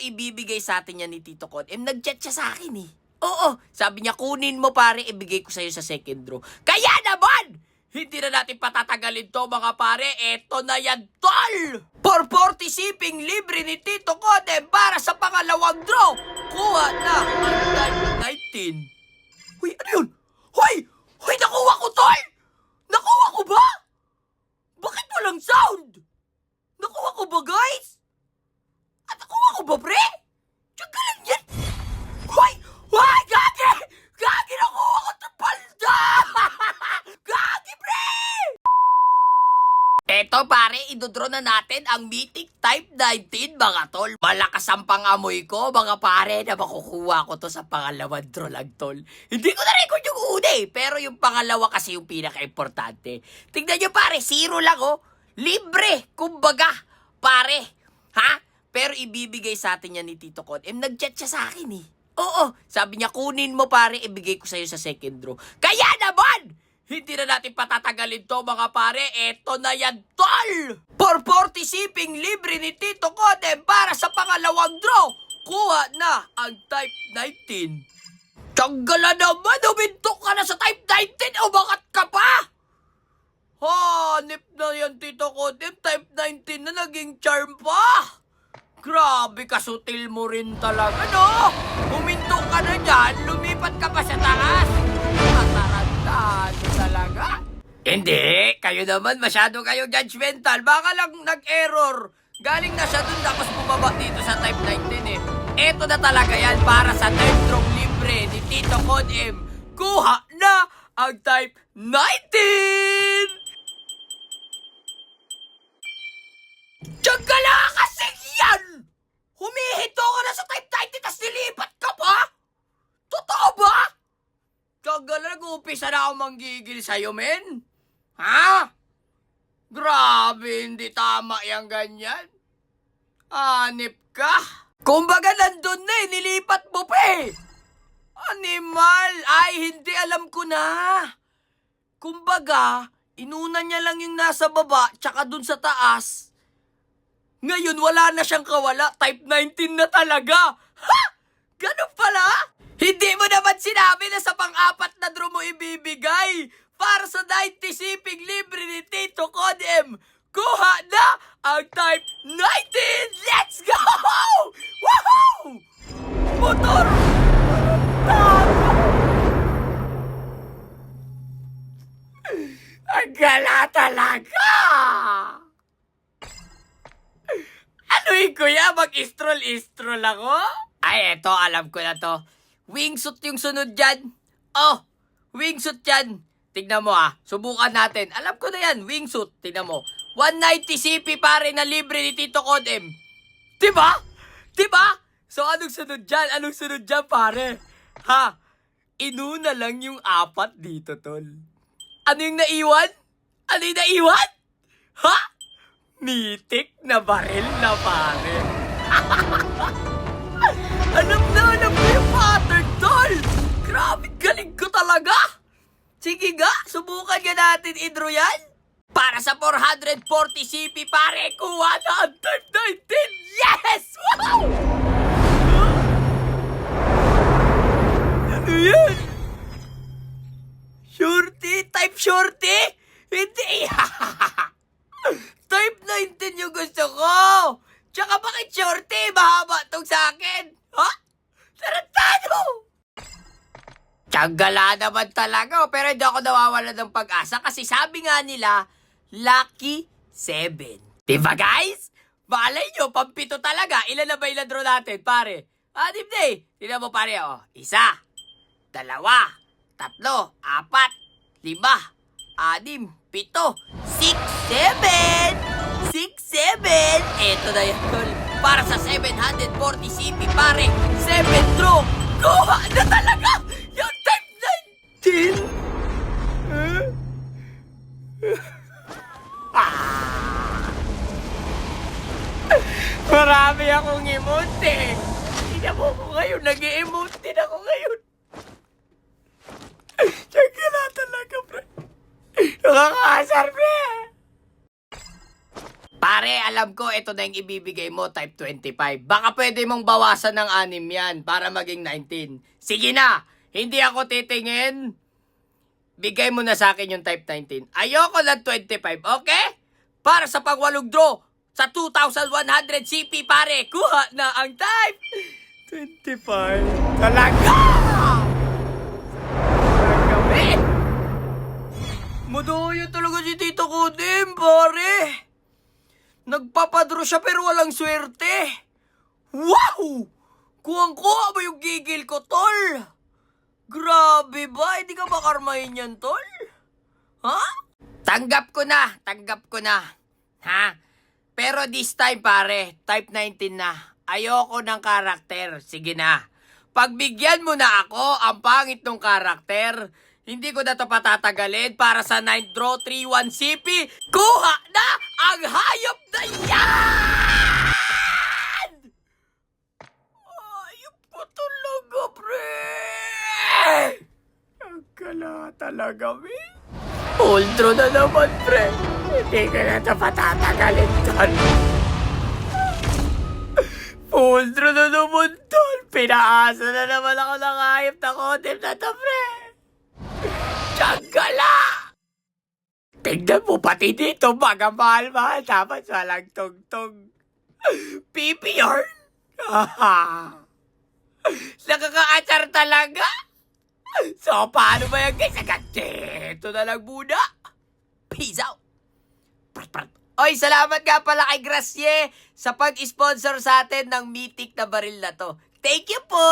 ibibigay sa atin yan ni Tito Con. Nag-chat siya sa akin eh. Oo, sabi niya kunin mo pare, ibigay ko sa'yo sa second draw. Kaya naman, hindi na natin patatagalin to mga pare. Eto na yan, tol! 440 shipping libre ni Tito Con para sa pangalawang draw. Kuha na ang 19. Huy, ano yun? Huy! Huy, nakuha ko, tol! Nakuha ko ba? Bakit walang sound? Nakuha ko ba, guys? At nakuha ko ba, pre? Tsaka lang yan. Hoy! Hoy! Gagi! Gagi! Nakuha ko ito palda! Gagi, pre! Eto, pare, idodraw na natin ang Mythic Type 19, mga tol. Malakas ang pangamoy ko, mga pare, na makukuha ko to sa pangalawang draw lang, tol. Hindi ko na-record yung una eh, pero yung pangalawa kasi yung pinaka-importante. Tignan nyo, pare, 0 lang, oh. Libre, kumbaga, pare. Ha? Pero ibibigay sa atin yan ni Tito Con. Nag-chat siya sa akin eh. Oo, sabi niya kunin mo pare, ibigay ko sa'yo sa second draw. Kaya naman, hindi na natin patatagalin to mga pare. Eto na yan, tol! 440 shipping libre ni Tito Con para sa pangalawang draw. Kuha na ang Type 19. Tsanggala naman, umintok ka na sa Type 19, umangat ka pa! Hanip na yan, Tito Con. Type 19 na naging charm pa. Grabe, kasutil mo rin talaga, no? Huminto ka na dyan, lumipat ka pa sa taas. Matarantahan talaga. Hindi, kayo naman masyado kayong judgmental. Baka lang nag-error. Galing na siya dun tapos bumaba dito sa Type 19 eh. Eto na talaga yan para sa Type Draw libre ni Tito Con M. Kuha na ang Type 19! Tiyagala kasi yan! Humihinto ka na sa Type 19 tas nilipat ka pa? Totoo ba? Tiyagala, nag-umpisa na ako manggigil sa'yo, men. Ha? Grabe, hindi tama yung ganyan. Hanip ka. Kumbaga nandun na eh, nilipat mo pa eh. Animal, ay hindi alam ko na. Kumbaga, inuna niya lang yung nasa baba tsaka dun sa taas. Ngayon, wala na siyang kawala. Type 19 na talaga. Ha? Ganun pala? Hindi mo naman sinabi na sa pang-apat na draw mo ibibigay. Para sa 90 shipping libre ni Tito Con M. Kuha na ang Type 19! Let's go! Woohoo! Motor! Ang gala talaga! Anuin ko ya, mag-stroll-stroll ako? Ay, eto, alam ko na to. Wingsuit yung sunod dyan. Oh, wingsuit yan. Tignan mo subukan natin. Alam ko na yan, wingsuit. Tignan mo. 190 CP pare na libre ni Tito Con M. Diba? Diba? So, anong sunod dyan? Anong sunod dyan, pare? Ha? Inuna lang yung 4 dito, tol. Ano yung naiwan? Ano yung naiwan? Ha? Mythic na baril na pare. alam mo yung pattern, tol. Grabe, galing ko talaga. Sige nga, subukan nga natin i-draw yan. Para sa 440 CP pare, kuha na ang Type 19. Yes! Wow! Ano yan? Shorty? Type shorty? Hindi. Type 19 yung gusto ko. Tsaka bakit shorty? Mahaba tong sa akin. Ha? Tarantado! Tiyagala naman talaga. Pero hindi ako nawawala ng pag-asa kasi sabi nga nila, Lucky 7. Diba guys? Malay nyo, pampito talaga. Ilan na ba ilan draw natin, pare? Anim na eh. Tignan mo pare, 1, 2, 3, 4, 5, 6, 7, 8, 9, 10, 6, 7. 6, 7. Eto na yan, tol. Para sa 740 CP, pare. 7 draw. Kuha na talaga yung Type 19. Marami akong emote. Tingnan mo ko ngayon. Nag-i-emote din ako ngayon. Tiyagala talaga, pre. Nakakaasar, pre. Pare, alam ko, ito na yung ibibigay mo, type 25. Baka pwede mong bawasan ng 6 yan para maging 19. Sige na, hindi ako titingin. Bigay mo na sa akin yung type 19. Ayoko ng 25, okay? Para sa pagwalog draw, sa 2,100 CP, pare, kuha na ang type 25. Talaga! Madaya talaga si Tito Kudim, pare. Nagpapadro siya pero walang swerte. Wow! Kuwang-kuha ba yung gigil ko, tol? Grabe ba? Hindi ka makarmahin yan, tol? Ha? Tanggap ko na. Ha? Pero this time, pare, type 19 na. Ayoko ng karakter. Sige na. Pagbigyan mo na ako ang pangit ng karakter, hindi ko na ito patatagalin para sa 9th draw 3-1 CP. Kuha na ang hayop na yan! Hayop ko talaga, pre! Ang kala talaga, me. Ultro na naman, pre. Hindi ko na ito patatagalin, tol. Ultro na naman, tol. Pinaasa na naman ako ng hayop na kodim na to, pre. Tiyagala! Tignan mo pati dito, mga mahal-mahal, tapos walang tugtog. Pipi yarn? Nakaka-achar talaga? So, paano ba yan, guys? Ito na lang muna. Peace out. Oy, salamat nga pala kay Gracie sa pag-sponsor sa atin ng Mythic na baril na to. Thank you po!